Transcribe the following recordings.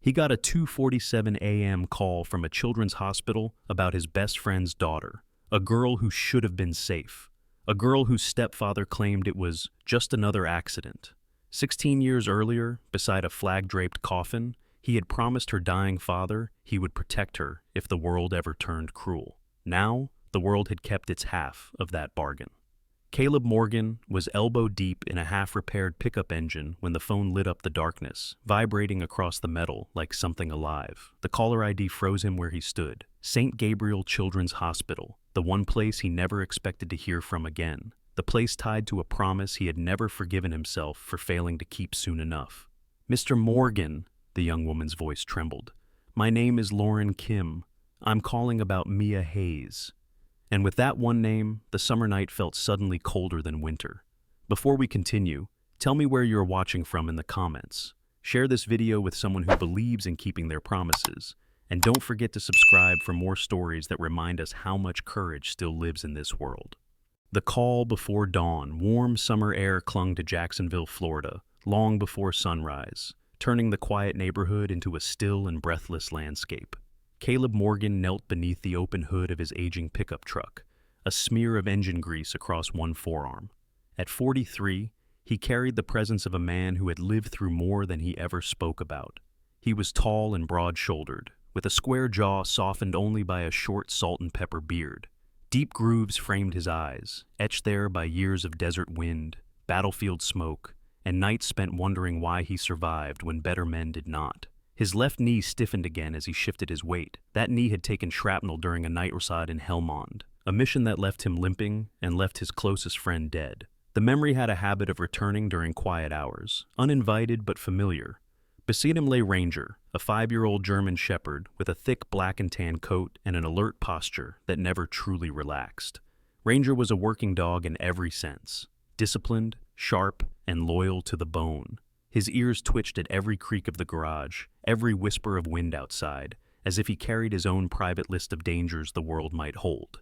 He got a 2:47 a.m. call from a children's hospital about his best friend's daughter, a girl who should have been safe, a girl whose stepfather claimed it was just another accident. 16 years earlier, beside a flag-draped coffin, he had promised her dying father he would protect her if the world ever turned cruel. Now, the world had kept its half of that bargain. Caleb Morgan was elbow-deep in a half-repaired pickup engine when the phone lit up the darkness, vibrating across the metal like something alive. The caller ID froze him where he stood. St. Gabriel Children's Hospital, the one place he never expected to hear from again. The place tied to a promise he had never forgiven himself for failing to keep soon enough. "Mr. Morgan," the young woman's voice trembled. "My name is Lauren Kim. I'm calling about Mia Hayes." And with that one name, the summer night felt suddenly colder than winter. Before we continue, tell me where you're watching from in the comments. Share this video with someone who believes in keeping their promises. And don't forget to subscribe for more stories that remind us how much courage still lives in this world. The call before dawn, warm summer air clung to Jacksonville, Florida, long before sunrise, turning the quiet neighborhood into a still and breathless landscape. Caleb Morgan knelt beneath the open hood of his aging pickup truck, a smear of engine grease across one forearm. At 43, he carried the presence of a man who had lived through more than he ever spoke about. He was tall and broad-shouldered, with a square jaw softened only by a short salt and pepper beard. Deep grooves framed his eyes, etched there by years of desert wind, battlefield smoke, and nights spent wondering why he survived when better men did not. His left knee stiffened again as he shifted his weight. That knee had taken shrapnel during a night reside in Helmond, a mission that left him limping and left his closest friend dead. The memory had a habit of returning during quiet hours, uninvited but familiar. Beside him lay Ranger, a 5-year-old German shepherd with a thick black and tan coat and an alert posture that never truly relaxed. Ranger was a working dog in every sense, disciplined, sharp, and loyal to the bone. His ears twitched at every creak of the garage, every whisper of wind outside, as if he carried his own private list of dangers the world might hold.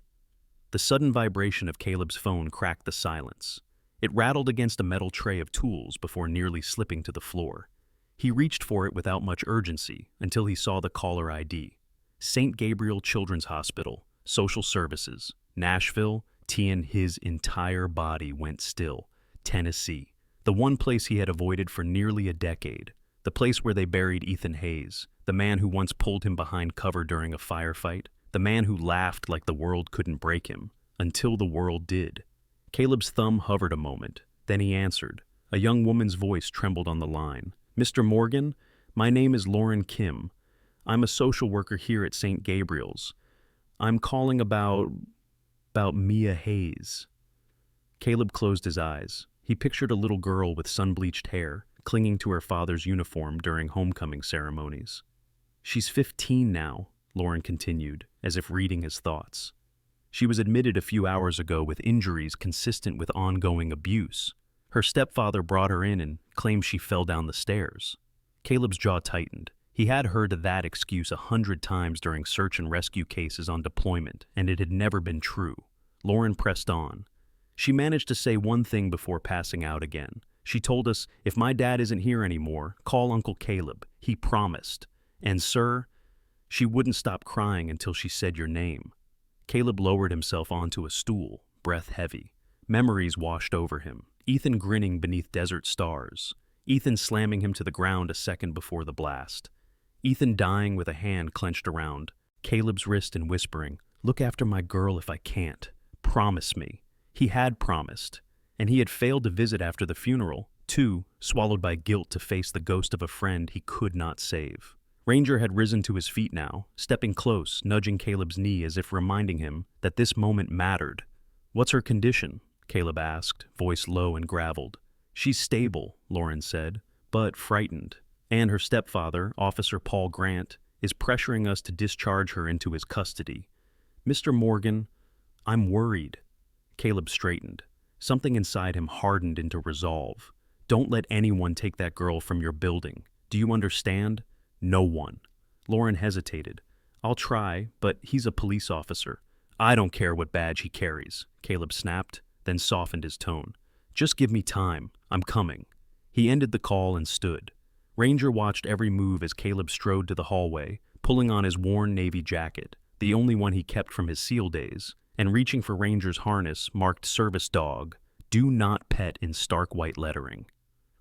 The sudden vibration of Caleb's phone cracked the silence. It rattled against a metal tray of tools before nearly slipping to the floor. He reached for it without much urgency until he saw the caller ID. St. Gabriel Children's Hospital, Social Services, Nashville, his entire body went still. Tennessee. The one place he had avoided for nearly a decade. The place where they buried Ethan Hayes, the man who once pulled him behind cover during a firefight, the man who laughed like the world couldn't break him, until the world did. Caleb's thumb hovered a moment, then he answered. A young woman's voice trembled on the line. "Mr. Morgan, my name is Lauren Kim. I'm a social worker here at St. Gabriel's. I'm calling about Mia Hayes." Caleb closed his eyes. He pictured a little girl with sun-bleached hair, clinging to her father's uniform during homecoming ceremonies. "She's 15 now," Lauren continued, as if reading his thoughts. "She was admitted a few hours ago with injuries consistent with ongoing abuse. Her stepfather brought her in and claimed she fell down the stairs." Caleb's jaw tightened. He had heard that excuse 100 times during search and rescue cases on deployment, and it had never been true. Lauren pressed on. "She managed to say one thing before passing out again. She told us, if my dad isn't here anymore, call Uncle Caleb. He promised. And sir," she wouldn't stop crying until she said your name. Caleb lowered himself onto a stool, breath heavy. Memories washed over him. Ethan grinning beneath desert stars. Ethan slamming him to the ground a second before the blast. Ethan dying with a hand clenched around Caleb's wrist and whispering, "Look after my girl if I can't. Promise me." He had promised, and he had failed to visit after the funeral, too, swallowed by guilt to face the ghost of a friend he could not save. Ranger had risen to his feet now, stepping close, nudging Caleb's knee as if reminding him that this moment mattered. "What's her condition?" Caleb asked, voice low and graveled. "She's stable," Lauren said, "but frightened. And her stepfather, Officer Paul Grant, is pressuring us to discharge her into his custody. Mr. Morgan, I'm worried." Caleb straightened. Something inside him hardened into resolve. "Don't let anyone take that girl from your building. Do you understand? No one." Lauren hesitated. "I'll try, but he's a police officer." "I don't care what badge he carries," Caleb snapped, then softened his tone. "Just give me time. I'm coming." He ended the call and stood. Ranger watched every move as Caleb strode to the hallway, pulling on his worn navy jacket, the only one he kept from his SEAL days, and reaching for Ranger's harness marked Service Dog, Do Not Pet in stark white lettering.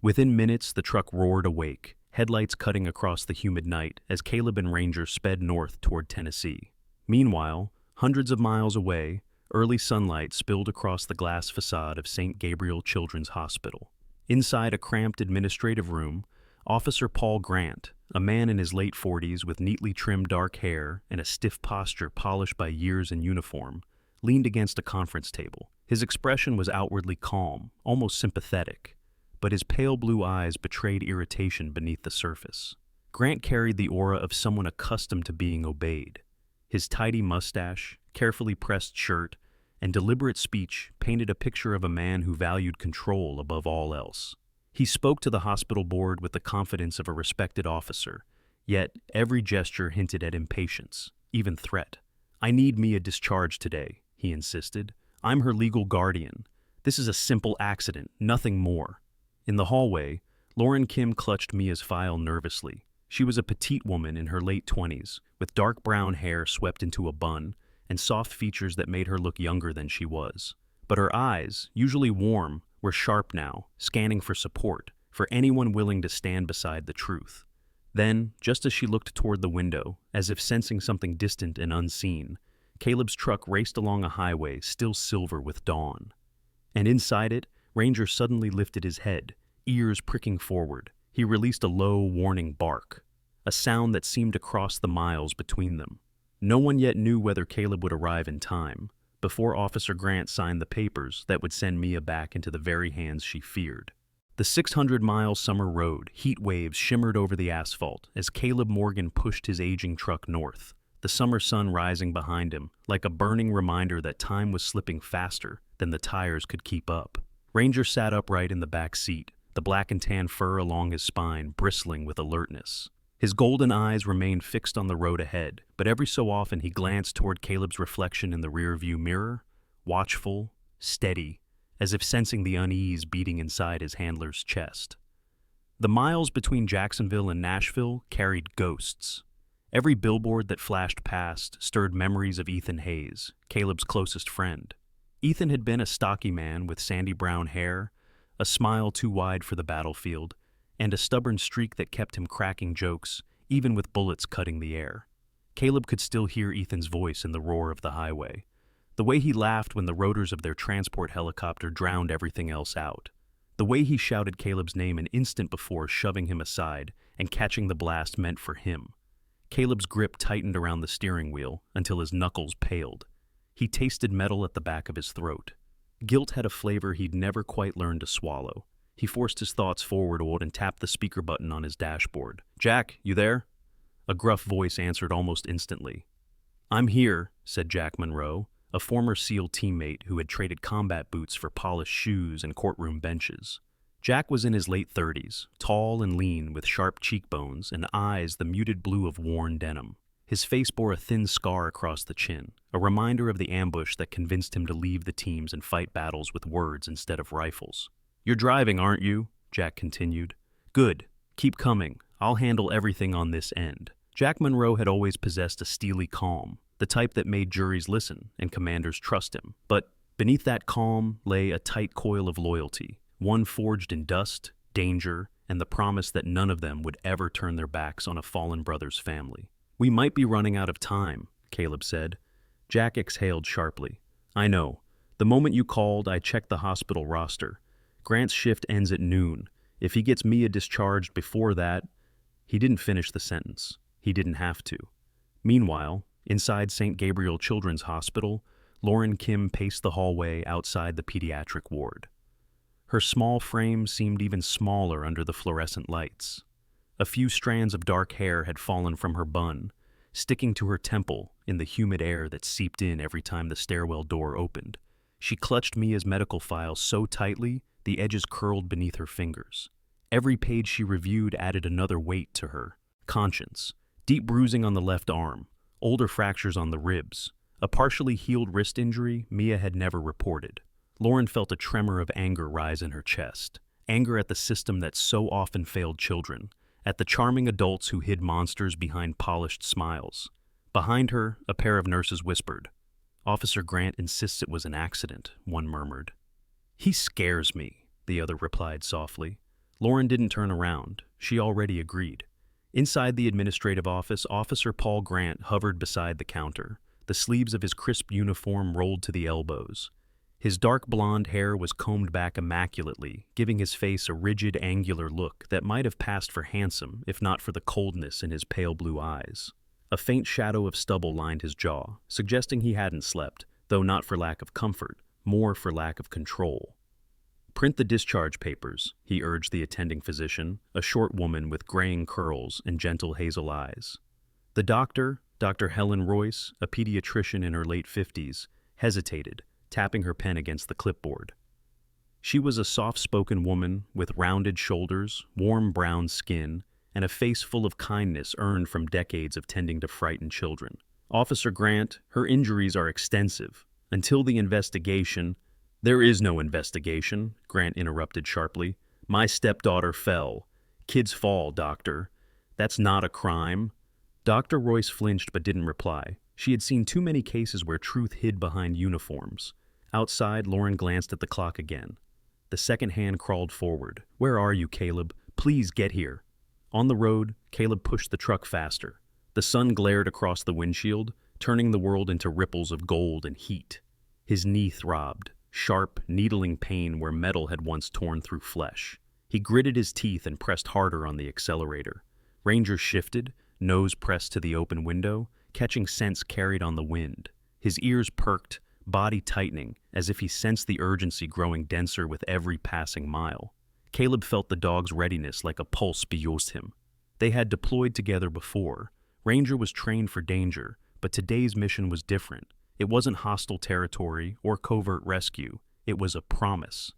Within minutes, the truck roared awake, headlights cutting across the humid night as Caleb and Ranger sped north toward Tennessee. Meanwhile, hundreds of miles away, early sunlight spilled across the glass facade of St. Gabriel Children's Hospital. Inside a cramped administrative room, Officer Paul Grant, a man in his late 40s with neatly trimmed dark hair and a stiff posture polished by years in uniform, leaned against a conference table. His expression was outwardly calm, almost sympathetic, but his pale blue eyes betrayed irritation beneath the surface. Grant carried the aura of someone accustomed to being obeyed. His tidy mustache, carefully pressed shirt, and deliberate speech painted a picture of a man who valued control above all else. He spoke to the hospital board with the confidence of a respected officer, yet every gesture hinted at impatience, even threat. "I need Mia discharged today," he insisted. "I'm her legal guardian. This is a simple accident, nothing more." In the hallway, Lauren Kim clutched Mia's file nervously. She was a petite woman in her late 20s, with dark brown hair swept into a bun and soft features that made her look younger than she was. But her eyes, usually warm, were sharp now, scanning for support, for anyone willing to stand beside the truth. Then, just as she looked toward the window, as if sensing something distant and unseen, Caleb's truck raced along a highway still silver with dawn. And inside it, Ranger suddenly lifted his head, ears pricking forward. He released a low, warning bark, a sound that seemed to cross the miles between them. No one yet knew whether Caleb would arrive in time, before Officer Grant signed the papers that would send Mia back into the very hands she feared. The 600-mile summer road, heat waves shimmered over the asphalt as Caleb Morgan pushed his aging truck north, the summer sun rising behind him, like a burning reminder that time was slipping faster than the tires could keep up. Ranger sat upright in the back seat, the black and tan fur along his spine bristling with alertness. His golden eyes remained fixed on the road ahead, but every so often he glanced toward Caleb's reflection in the rearview mirror, watchful, steady, as if sensing the unease beating inside his handler's chest. The miles between Jacksonville and Nashville carried ghosts. Every billboard that flashed past stirred memories of Ethan Hayes, Caleb's closest friend. Ethan had been a stocky man with sandy brown hair, a smile too wide for the battlefield, and a stubborn streak that kept him cracking jokes, even with bullets cutting the air. Caleb could still hear Ethan's voice in the roar of the highway, the way he laughed when the rotors of their transport helicopter drowned everything else out, the way he shouted Caleb's name an instant before shoving him aside and catching the blast meant for him. Caleb's grip tightened around the steering wheel until his knuckles paled. He tasted metal at the back of his throat. Guilt had a flavor he'd never quite learned to swallow. He forced his thoughts forward and tapped the speaker button on his dashboard. "Jack, you there?" A gruff voice answered almost instantly. "I'm here," said Jack Monroe, a former SEAL teammate who had traded combat boots for polished shoes and courtroom benches. Jack was in his late 30s, tall and lean with sharp cheekbones and eyes the muted blue of worn denim. His face bore a thin scar across the chin, a reminder of the ambush that convinced him to leave the teams and fight battles with words instead of rifles. "You're driving, aren't you?" Jack continued. "Good. Keep coming. I'll handle everything on this end." Jack Monroe had always possessed a steely calm, the type that made juries listen and commanders trust him. But beneath that calm lay a tight coil of loyalty, one forged in dust, danger, and the promise that none of them would ever turn their backs on a fallen brother's family. "We might be running out of time," Caleb said. Jack exhaled sharply. "I know. The moment you called, I checked the hospital roster. Grant's shift ends at noon. If he gets Mia discharged before that..." He didn't finish the sentence. He didn't have to. Meanwhile, inside St. Gabriel Children's Hospital, Lauren Kim paced the hallway outside the pediatric ward. Her small frame seemed even smaller under the fluorescent lights. A few strands of dark hair had fallen from her bun, sticking to her temple in the humid air that seeped in every time the stairwell door opened. She clutched Mia's medical file so tightly, the edges curled beneath her fingers. Every page she reviewed added another weight to her. Conscience, deep bruising on the left arm, older fractures on the ribs, a partially healed wrist injury Mia had never reported. Lauren felt a tremor of anger rise in her chest, anger at the system that so often failed children, at the charming adults who hid monsters behind polished smiles. Behind her, a pair of nurses whispered. "Officer Grant insists it was an accident," one murmured. "He scares me," the other replied softly. Lauren didn't turn around. She already agreed. Inside the administrative office, Officer Paul Grant hovered beside the counter. The sleeves of his crisp uniform rolled to the elbows. His dark blonde hair was combed back immaculately, giving his face a rigid, angular look that might have passed for handsome if not for the coldness in his pale blue eyes. A faint shadow of stubble lined his jaw, suggesting he hadn't slept, though not for lack of comfort, more for lack of control. "Print the discharge papers," he urged the attending physician, a short woman with graying curls and gentle hazel eyes. The doctor, Dr. Helen Royce, a pediatrician in her late 50s, hesitated, tapping her pen against the clipboard. She was a soft-spoken woman with rounded shoulders, warm brown skin, and a face full of kindness earned from decades of tending to frightened children. "Officer Grant, her injuries are extensive. Until the investigation—" "There is no investigation," Grant interrupted sharply. "My stepdaughter fell. Kids fall, doctor. That's not a crime." Dr. Royce flinched but didn't reply. She had seen too many cases where truth hid behind uniforms. Outside, Lauren glanced at the clock again. The second hand crawled forward. "Where are you, Caleb? Please get here." On the road, Caleb pushed the truck faster. The sun glared across the windshield, turning the world into ripples of gold and heat. His knee throbbed, sharp, needling pain where metal had once torn through flesh. He gritted his teeth and pressed harder on the accelerator. Ranger shifted, nose pressed to the open window, catching scents carried on the wind. His ears perked, body tightening, as if he sensed the urgency growing denser with every passing mile. Caleb felt the dog's readiness like a pulse beyond him. They had deployed together before. Ranger was trained for danger, but today's mission was different. It wasn't hostile territory or covert rescue. It was a promise.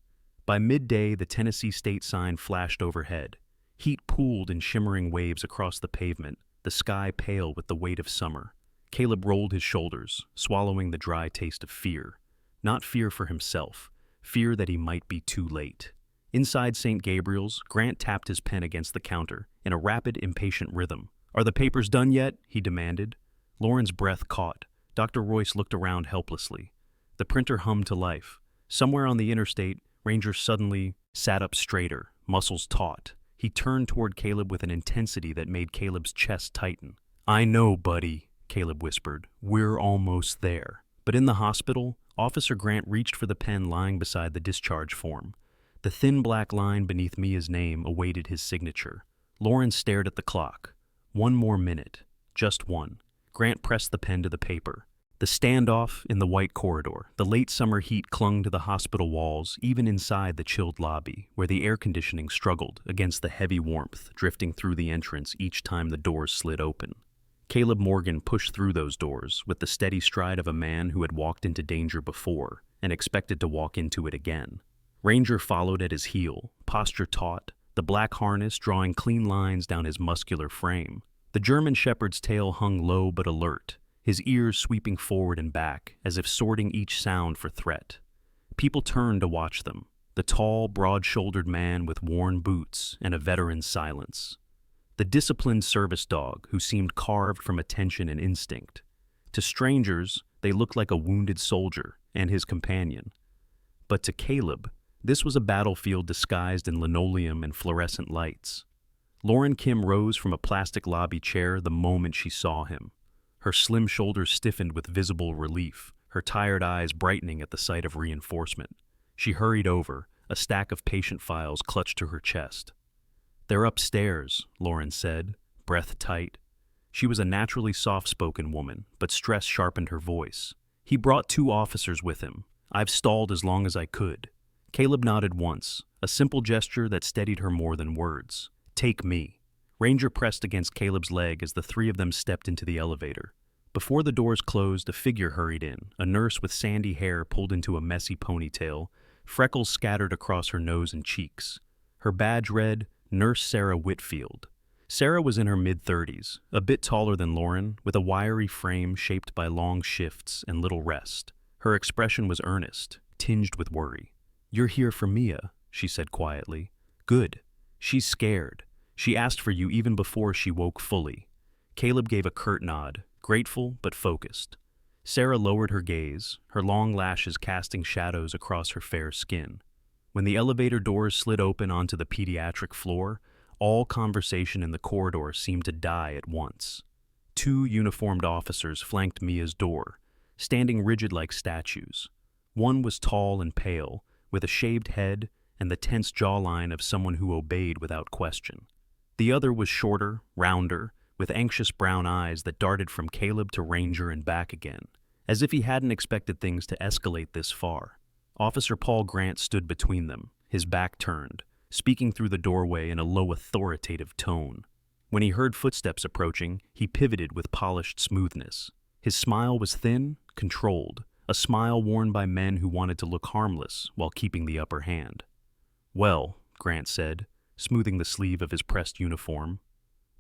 By midday, the Tennessee state sign flashed overhead. Heat pooled in shimmering waves across the pavement, the sky pale with the weight of summer. Caleb rolled his shoulders, swallowing the dry taste of fear. Not fear for himself, fear that he might be too late. Inside St. Gabriel's, Grant tapped his pen against the counter in a rapid, impatient rhythm. "Are the papers done yet?" he demanded. Lauren's breath caught. Dr. Royce looked around helplessly. The printer hummed to life. Somewhere on the interstate, Ranger suddenly sat up straighter, muscles taut. He turned toward Caleb with an intensity that made Caleb's chest tighten. "I know, buddy," Caleb whispered. "We're almost there." But in the hospital, Officer Grant reached for the pen lying beside the discharge form. The thin black line beneath Mia's name awaited his signature. Lauren stared at the clock. 1 more minute. Just one. Grant pressed the pen to the paper. The standoff in the white corridor. The late summer heat clung to the hospital walls, even inside the chilled lobby, where the air conditioning struggled against the heavy warmth drifting through the entrance each time the doors slid open. Caleb Morgan pushed through those doors with the steady stride of a man who had walked into danger before and expected to walk into it again. Ranger followed at his heel, posture taut, the black harness drawing clean lines down his muscular frame. The German shepherd's tail hung low but alert, his ears sweeping forward and back as if sorting each sound for threat. People turned to watch them, the tall, broad-shouldered man with worn boots and a veteran's silence. The disciplined service dog who seemed carved from attention and instinct. To strangers, they looked like a wounded soldier and his companion. But to Caleb, this was a battlefield disguised in linoleum and fluorescent lights. Lauren Kim rose from a plastic lobby chair the moment she saw him. Her slim shoulders stiffened with visible relief, her tired eyes brightening at the sight of reinforcement. She hurried over, a stack of patient files clutched to her chest. "They're upstairs," Lauren said, breath tight. She was a naturally soft-spoken woman, but stress sharpened her voice. "He brought 2 officers with him. I've stalled as long as I could." Caleb nodded once, a simple gesture that steadied her more than words. "Take me." Ranger pressed against Caleb's leg as the 3 of them stepped into the elevator. Before the doors closed, a figure hurried in, a nurse with sandy hair pulled into a messy ponytail, freckles scattered across her nose and cheeks. Her badge read, Nurse Sarah Whitfield. Sarah was in her mid-30s, a bit taller than Lauren, with a wiry frame shaped by long shifts and little rest. Her expression was earnest, tinged with worry. "You're here for Mia," she said quietly. "Good. She's scared. She asked for you even before she woke fully. Caleb gave a curt nod, grateful but focused. Sarah lowered her gaze, her long lashes casting shadows across her fair skin. When the elevator doors slid open onto the pediatric floor, all conversation in the corridor seemed to die at once. Two uniformed officers flanked Mia's door, standing rigid like statues. One was tall and pale, with a shaved head and the tense jawline of someone who obeyed without question. The other was shorter, rounder, with anxious brown eyes that darted from Caleb to Ranger and back again, as if he hadn't expected things to escalate this far. Officer Paul Grant stood between them, his back turned, speaking through the doorway in a low authoritative tone. When he heard footsteps approaching, he pivoted with polished smoothness. His smile was thin, controlled, a smile worn by men who wanted to look harmless while keeping the upper hand. "Well," Grant said, smoothing the sleeve of his pressed uniform,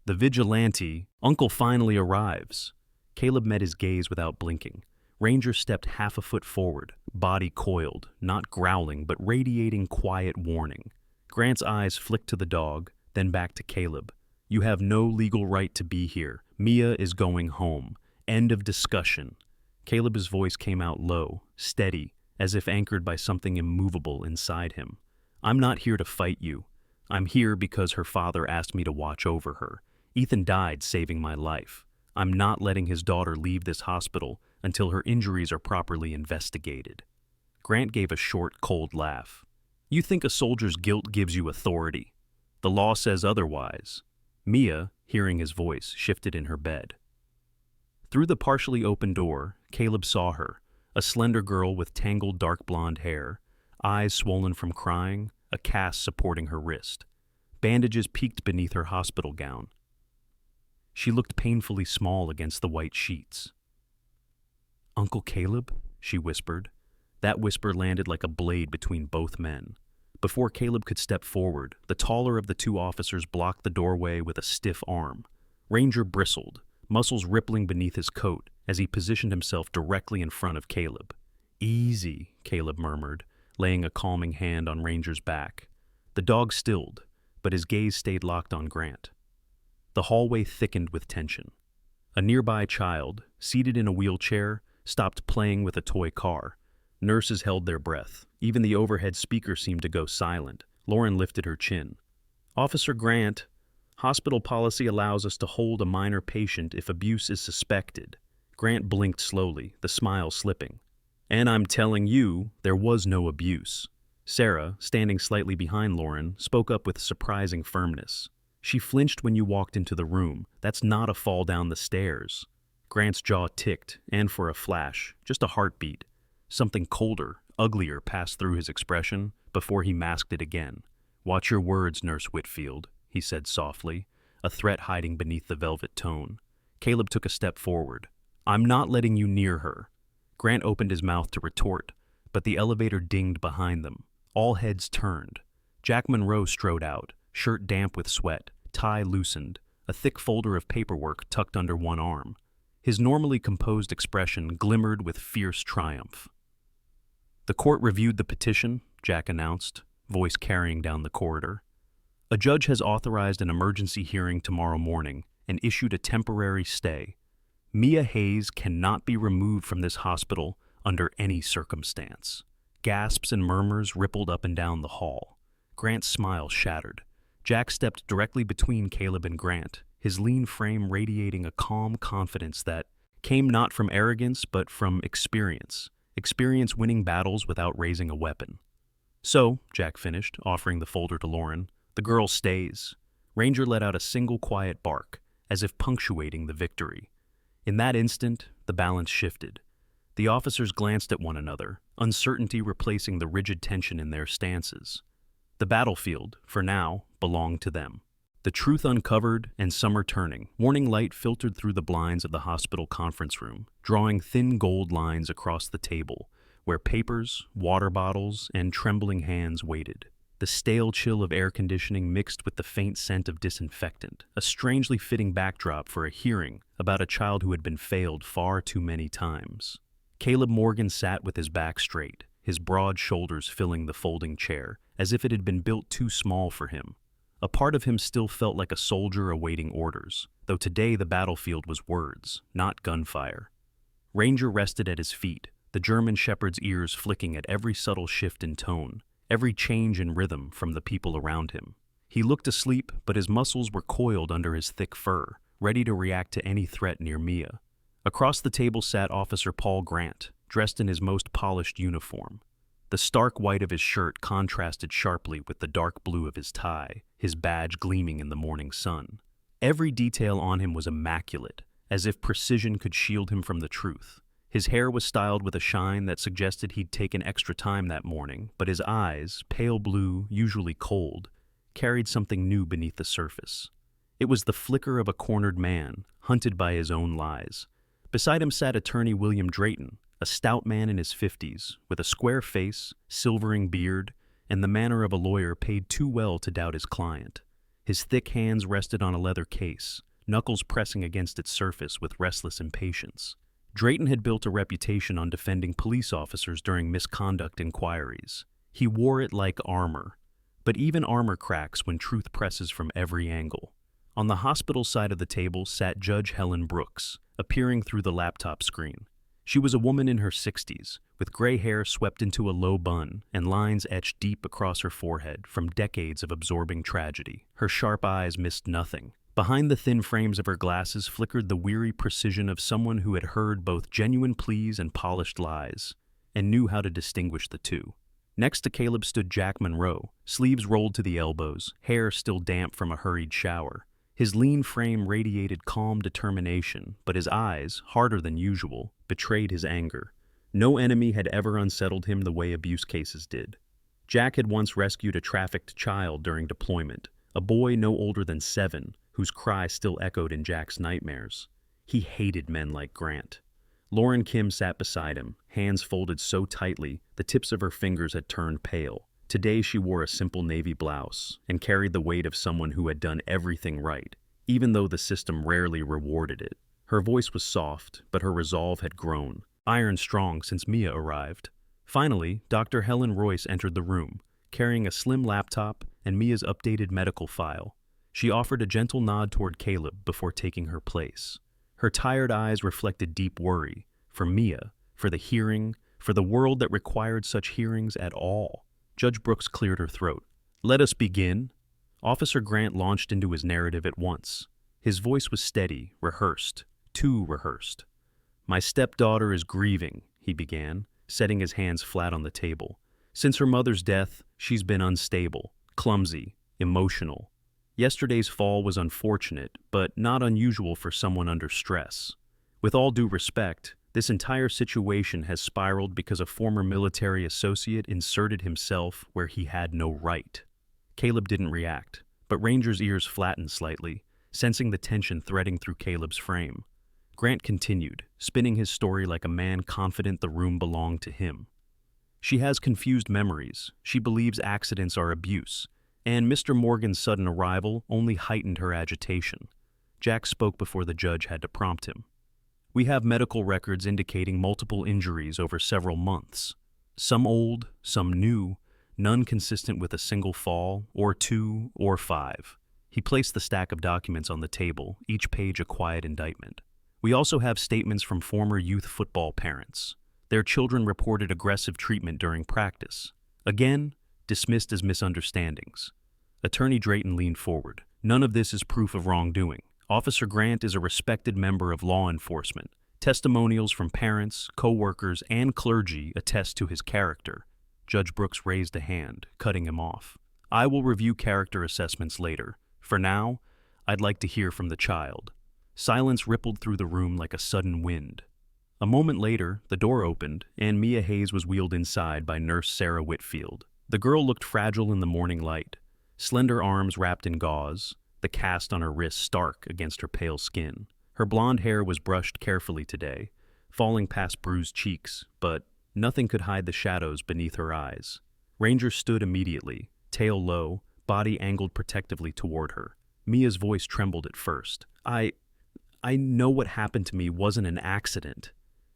"the vigilante, Uncle finally arrives." Caleb met his gaze without blinking. Ranger stepped half a foot forward, body coiled, not growling but radiating quiet warning. Grant's eyes flicked to the dog, then back to Caleb. "You have no legal right to be here. Mia is going home. End of discussion." Caleb's voice came out low, steady, as if anchored by something immovable inside him. "I'm not here to fight you. I'm here because her father asked me to watch over her. Ethan died saving my life. I'm not letting his daughter leave this hospital until her injuries are properly investigated." Grant gave a short, cold laugh. "You think a soldier's guilt gives you authority. The law says otherwise." Mia, hearing his voice, shifted in her bed. Through the partially open door, Caleb saw her, a slender girl with tangled dark blonde hair, eyes swollen from crying, a cast supporting her wrist. Bandages peeked beneath her hospital gown. She looked painfully small against the white sheets. "Uncle Caleb?" she whispered. That whisper landed like a blade between both men. Before Caleb could step forward, the taller of the two officers blocked the doorway with a stiff arm. Ranger bristled, muscles rippling beneath his coat as he positioned himself directly in front of Caleb. "Easy," Caleb murmured, laying a calming hand on Ranger's back. The dog stilled, but his gaze stayed locked on Grant. The hallway thickened with tension. A nearby child, seated in a wheelchair, stopped playing with a toy car. Nurses held their breath. Even the overhead speaker seemed to go silent. Lauren lifted her chin. "Officer Grant, hospital policy allows us to hold a minor patient if abuse is suspected." Grant blinked slowly, the smile slipping. "And I'm telling you, there was no abuse." Sarah, standing slightly behind Lauren, spoke up with surprising firmness. "She flinched when you walked into the room. That's not a fall down the stairs." Grant's jaw ticked, and for a flash, just a heartbeat. Something colder, uglier passed through his expression before he masked it again. "Watch your words, Nurse Whitfield," he said softly, a threat hiding beneath the velvet tone. Caleb took a step forward. "I'm not letting you near her." Grant opened his mouth to retort, but the elevator dinged behind them. All heads turned. Jack Monroe strode out, shirt damp with sweat, tie loosened, a thick folder of paperwork tucked under one arm. His normally composed expression glimmered with fierce triumph. "The court reviewed the petition," Jack announced, voice carrying down the corridor. "A judge has authorized an emergency hearing tomorrow morning and issued a temporary stay. Mia Hayes cannot be removed from this hospital under any circumstance." Gasps and murmurs rippled up and down the hall. Grant's smile shattered. Jack stepped directly between Caleb and Grant, his lean frame radiating a calm confidence that came not from arrogance but from experience winning battles without raising a weapon. "So," Jack finished, offering the folder to Lauren, "the girl stays." Ranger let out a single quiet bark, as if punctuating the victory. In that instant, the balance shifted. The officers glanced at one another, uncertainty replacing the rigid tension in their stances. The battlefield, for now, belonged to them. The truth uncovered and summer turning, morning light filtered through the blinds of the hospital conference room, drawing thin gold lines across the table, where papers, water bottles, and trembling hands waited. The stale chill of air conditioning mixed with the faint scent of disinfectant, a strangely fitting backdrop for a hearing about a child who had been failed far too many times. Caleb Morgan sat with his back straight, his broad shoulders filling the folding chair, as if it had been built too small for him. A part of him still felt like a soldier awaiting orders, though today the battlefield was words, not gunfire. Ranger rested at his feet, the German shepherd's ears flicking at every subtle shift in tone, every change in rhythm from the people around him. He looked asleep, but his muscles were coiled under his thick fur, ready to react to any threat near Mia. Across the table sat Officer Paul Grant, dressed in his most polished uniform. The stark white of his shirt contrasted sharply with the dark blue of his tie, his badge gleaming in the morning sun. Every detail on him was immaculate, as if precision could shield him from the truth. His hair was styled with a shine that suggested he'd taken extra time that morning, but his eyes, pale blue, usually cold, carried something new beneath the surface. It was the flicker of a cornered man, hunted by his own lies. Beside him sat attorney William Drayton, a stout man in his 50s, with a square face, silvering beard, and the manner of a lawyer paid too well to doubt his client. His thick hands rested on a leather case, knuckles pressing against its surface with restless impatience. Drayton had built a reputation on defending police officers during misconduct inquiries. He wore it like armor, but even armor cracks when truth presses from every angle. On the hospital side of the table sat Judge Helen Brooks, appearing through the laptop screen. She was a woman in her 60s, with gray hair swept into a low bun and lines etched deep across her forehead from decades of absorbing tragedy. Her sharp eyes missed nothing. Behind the thin frames of her glasses flickered the weary precision of someone who had heard both genuine pleas and polished lies, and knew how to distinguish the two. Next to Caleb stood Jack Monroe, sleeves rolled to the elbows, hair still damp from a hurried shower. His lean frame radiated calm determination, but his eyes, harder than usual, betrayed his anger. No enemy had ever unsettled him the way abuse cases did. Jack had once rescued a trafficked child during deployment, a boy no older than 7, whose cry still echoed in Jack's nightmares. He hated men like Grant. Lauren Kim sat beside him, hands folded so tightly the tips of her fingers had turned pale. Today she wore a simple navy blouse and carried the weight of someone who had done everything right, even though the system rarely rewarded it. Her voice was soft, but her resolve had grown, iron strong since Mia arrived. Finally, Dr. Helen Royce entered the room, carrying a slim laptop and Mia's updated medical file. She offered a gentle nod toward Caleb before taking her place. Her tired eyes reflected deep worry, for Mia, for the hearing, for the world that required such hearings at all. Judge Brooks cleared her throat. "Let us begin." Officer Grant launched into his narrative at once. His voice was steady, rehearsed, too rehearsed. "My stepdaughter is grieving," he began, setting his hands flat on the table. "Since her mother's death, she's been unstable, clumsy, emotional. Yesterday's fall was unfortunate, but not unusual for someone under stress. With all due respect, this entire situation has spiraled because a former military associate inserted himself where he had no right." Caleb didn't react, but Ranger's ears flattened slightly, sensing the tension threading through Caleb's frame. Grant continued, spinning his story like a man confident the room belonged to him. "She has confused memories. She believes accidents are abuse, and Mr. Morgan's sudden arrival only heightened her agitation." Jack spoke before the judge had to prompt him. "We have medical records indicating multiple injuries over several months. Some old, some new, none consistent with a single fall, or 2, or 5. He placed the stack of documents on the table, each page a quiet indictment. "We also have statements from former youth football parents. Their children reported aggressive treatment during practice. Again, dismissed as misunderstandings." Attorney Drayton leaned forward. "None of this is proof of wrongdoing. Officer Grant is a respected member of law enforcement. Testimonials from parents, co-workers, and clergy attest to his character." Judge Brooks raised a hand, cutting him off. "I will review character assessments later. For now, I'd like to hear from the child." Silence rippled through the room like a sudden wind. A moment later, the door opened, and Mia Hayes was wheeled inside by Nurse Sarah Whitfield. The girl looked fragile in the morning light, slender arms wrapped in gauze, the cast on her wrist stark against her pale skin. Her blonde hair was brushed carefully today, falling past bruised cheeks, but nothing could hide the shadows beneath her eyes. Ranger stood immediately, tail low, body angled protectively toward her. Mia's voice trembled at first. I know what happened to me wasn't an accident."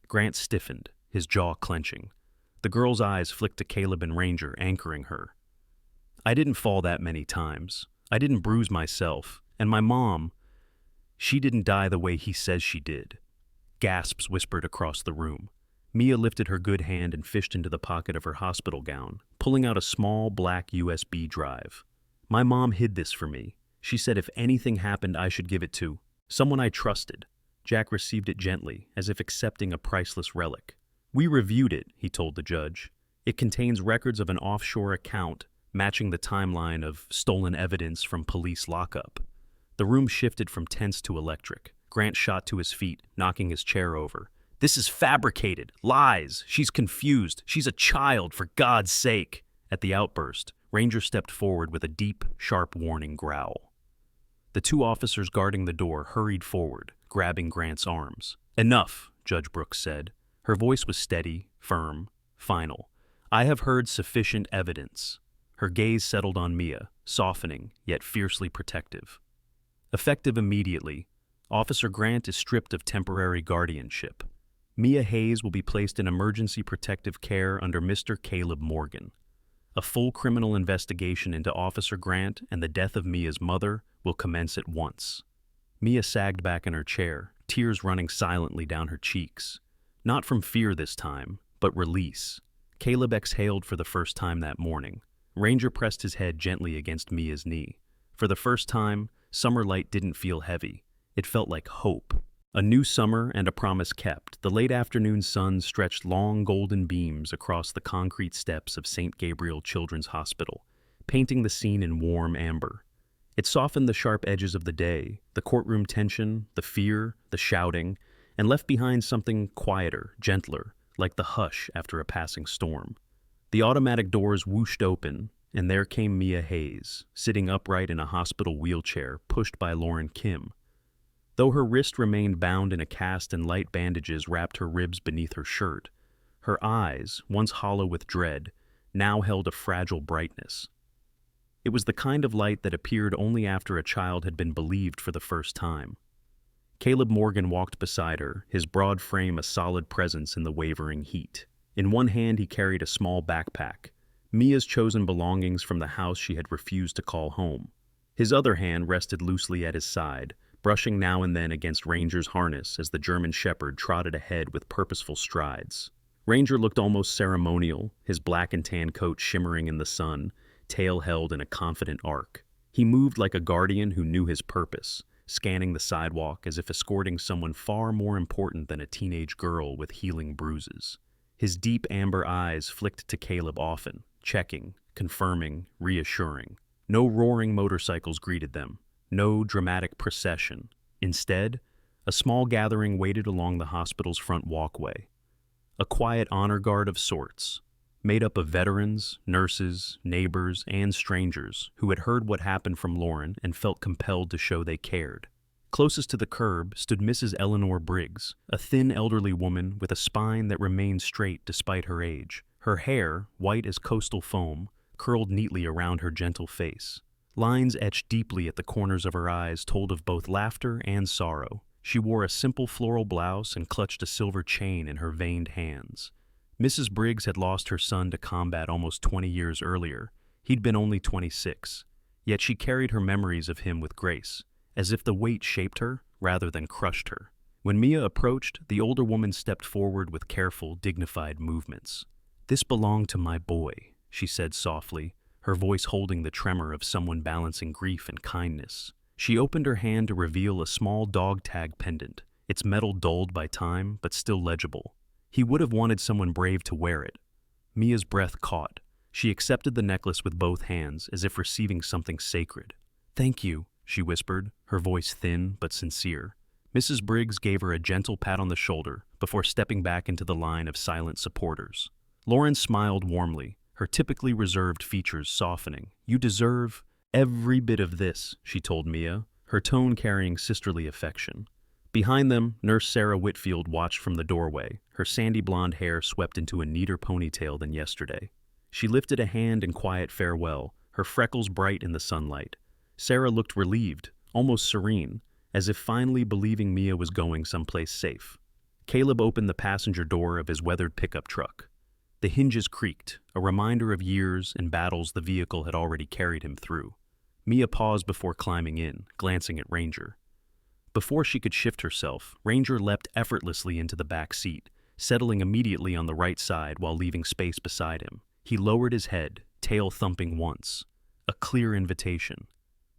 Grant stiffened, his jaw clenching. The girl's eyes flicked to Caleb and Ranger, anchoring her. "I didn't fall that many times. I didn't bruise myself, and my mom, she didn't die the way he says she did." Gasps whispered across the room. Mia lifted her good hand and fished into the pocket of her hospital gown, pulling out a small black USB drive. "My mom hid this for me. She said if anything happened, I should give it to someone I trusted." Jack received it gently, as if accepting a priceless relic. "We reviewed it," he told the judge. "It contains records of an offshore account matching the timeline of stolen evidence from police lockup." The room shifted from tense to electric. Grant shot to his feet, knocking his chair over. "This is fabricated. Lies. She's confused. She's a child, for God's sake." At the outburst, Ranger stepped forward with a deep, sharp warning growl. The two officers guarding the door hurried forward, grabbing Grant's arms. "Enough," Judge Brooks said. Her voice was steady, firm, final. "I have heard sufficient evidence." Her gaze settled on Mia, softening, yet fiercely protective. Effective immediately, Officer Grant is stripped of temporary guardianship. Mia Hayes will be placed in emergency protective care under Mr. Caleb Morgan. A full criminal investigation into Officer Grant and the death of Mia's mother will commence at once. Mia sagged back in her chair, tears running silently down her cheeks. Not from fear this time, but release. Caleb exhaled for the first time that morning. Ranger pressed his head gently against Mia's knee. For the first time, summer light didn't feel heavy. It felt like hope. A new summer and a promise kept. The late afternoon sun stretched long golden beams across the concrete steps of St. Gabriel Children's Hospital, painting the scene in warm amber. It softened the sharp edges of the day, the courtroom tension, the fear, the shouting, and left behind something quieter, gentler, like the hush after a passing storm. The automatic doors whooshed open, and there came Mia Hayes, sitting upright in a hospital wheelchair pushed by Lauren Kim. Though her wrist remained bound in a cast and light bandages wrapped her ribs beneath her shirt, her eyes, once hollow with dread, now held a fragile brightness. It was the kind of light that appeared only after a child had been believed for the first time. Caleb Morgan walked beside her, his broad frame a solid presence in the wavering heat. In one hand he carried a small backpack, Mia's chosen belongings from the house she had refused to call home. His other hand rested loosely at his side, brushing now and then against Ranger's harness as the German shepherd trotted ahead with purposeful strides. Ranger looked almost ceremonial, his black and tan coat shimmering in the sun, tail held in a confident arc. He moved like a guardian who knew his purpose, scanning the sidewalk as if escorting someone far more important than a teenage girl with healing bruises. His deep amber eyes flicked to Caleb often, checking, confirming, reassuring. No roaring motorcycles greeted them, no dramatic procession. Instead, a small gathering waited along the hospital's front walkway. A quiet honor guard of sorts, made up of veterans, nurses, neighbors, and strangers who had heard what happened from Lauren and felt compelled to show they cared. Closest to the curb stood Mrs. Eleanor Briggs, a thin elderly woman with a spine that remained straight despite her age. Her hair, white as coastal foam, curled neatly around her gentle face. Lines etched deeply at the corners of her eyes told of both laughter and sorrow. She wore a simple floral blouse and clutched a silver chain in her veined hands. Mrs. Briggs had lost her son to combat almost 20 years earlier. He'd been only 26, yet she carried her memories of him with grace, as if the weight shaped her rather than crushed her. When Mia approached, the older woman stepped forward with careful, dignified movements. "This belonged to my boy," she said softly, her voice holding the tremor of someone balancing grief and kindness. She opened her hand to reveal a small dog tag pendant, its metal dulled by time but still legible. He would have wanted someone brave to wear it. Mia's breath caught. She accepted the necklace with both hands, as if receiving something sacred. "Thank you," she whispered, her voice thin but sincere. Mrs. Briggs gave her a gentle pat on the shoulder before stepping back into the line of silent supporters. Lauren smiled warmly, her typically reserved features softening. "You deserve every bit of this," she told Mia, her tone carrying sisterly affection. Behind them, Nurse Sarah Whitfield watched from the doorway, her sandy blonde hair swept into a neater ponytail than yesterday. She lifted a hand in quiet farewell, her freckles bright in the sunlight. Sarah looked relieved, almost serene, as if finally believing Mia was going someplace safe. Caleb opened the passenger door of his weathered pickup truck. The hinges creaked, a reminder of years and battles the vehicle had already carried him through. Mia paused before climbing in, glancing at Ranger. Before she could shift herself, Ranger leapt effortlessly into the back seat, settling immediately on the right side while leaving space beside him. He lowered his head, tail thumping once. A clear invitation.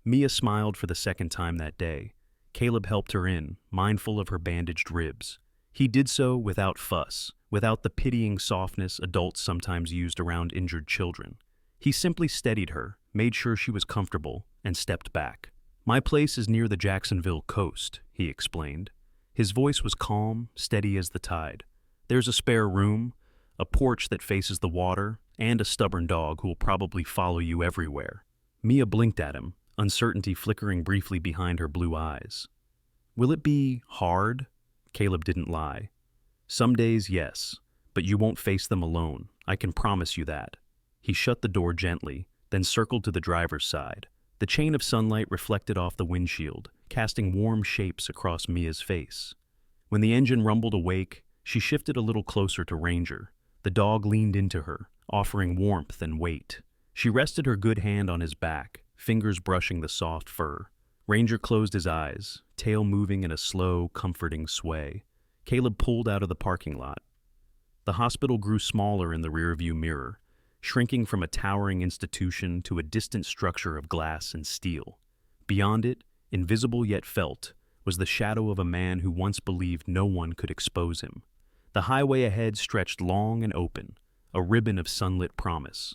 Mia smiled for the second time that day. Caleb helped her in, mindful of her bandaged ribs. He did so without fuss, without the pitying softness adults sometimes used around injured children. He simply steadied her, made sure she was comfortable, and stepped back. "My place is near the Jacksonville coast," he explained. His voice was calm, steady as the tide. "There's a spare room, a porch that faces the water, and a stubborn dog who will probably follow you everywhere." Mia blinked at him, uncertainty flickering briefly behind her blue eyes. "Will it be hard?" Caleb didn't lie. "Some days, yes, but you won't face them alone. I can promise you that." He shut the door gently, then circled to the driver's side. The chain of sunlight reflected off the windshield, casting warm shapes across Mia's face. When the engine rumbled awake, she shifted a little closer to Ranger. The dog leaned into her, offering warmth and weight. She rested her good hand on his back, fingers brushing the soft fur. Ranger closed his eyes, tail moving in a slow, comforting sway. Caleb pulled out of the parking lot. The hospital grew smaller in the rearview mirror, shrinking from a towering institution to a distant structure of glass and steel. Beyond it, invisible yet felt, was the shadow of a man who once believed no one could expose him. The highway ahead stretched long and open, a ribbon of sunlit promise.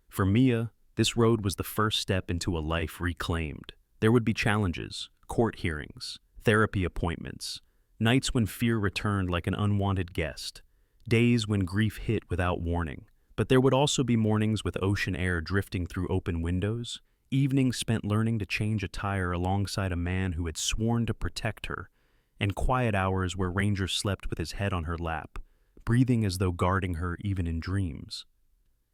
For Mia, this road was the first step into a life reclaimed. There would be challenges, court hearings, therapy appointments, nights when fear returned like an unwanted guest, days when grief hit without warning. But there would also be mornings with ocean air drifting through open windows, evenings spent learning to change a tire alongside a man who had sworn to protect her, and quiet hours where Ranger slept with his head on her lap, breathing as though guarding her even in dreams.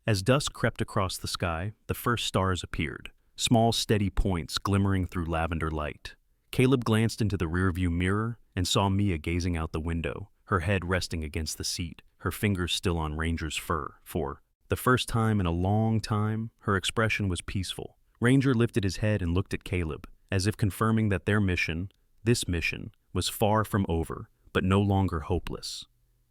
As dusk crept across the sky, the first stars appeared, small steady points glimmering through lavender light. Caleb glanced into the rearview mirror and saw Mia gazing out the window, her head resting against the seat, her fingers still on Ranger's fur. For the first time in a long time, her expression was peaceful. Ranger lifted his head and looked at Caleb, as if confirming that their mission, this mission, was far from over, but no longer hopeless.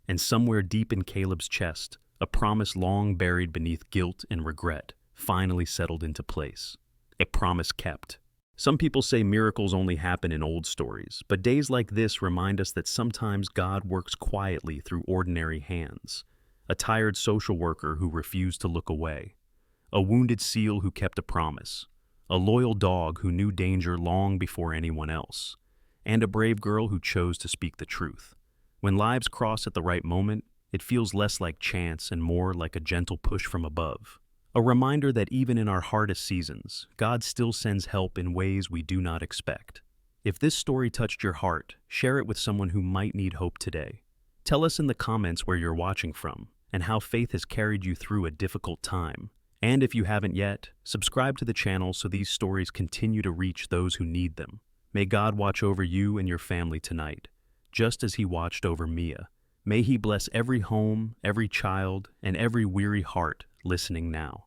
And somewhere deep in Caleb's chest, a promise long buried beneath guilt and regret finally settled into place. A promise kept. Some people say miracles only happen in old stories, but days like this remind us that sometimes God works quietly through ordinary hands. A tired social worker who refused to look away. A wounded seal who kept a promise. A loyal dog who knew danger long before anyone else. And a brave girl who chose to speak the truth. When lives cross at the right moment, it feels less like chance and more like a gentle push from above. A reminder that even in our hardest seasons, God still sends help in ways we do not expect. If this story touched your heart, share it with someone who might need hope today. Tell us in the comments where you're watching from and how faith has carried you through a difficult time. And if you haven't yet, subscribe to the channel so these stories continue to reach those who need them. May God watch over you and your family tonight, just as He watched over Mia. May He bless every home, every child, and every weary heart listening now.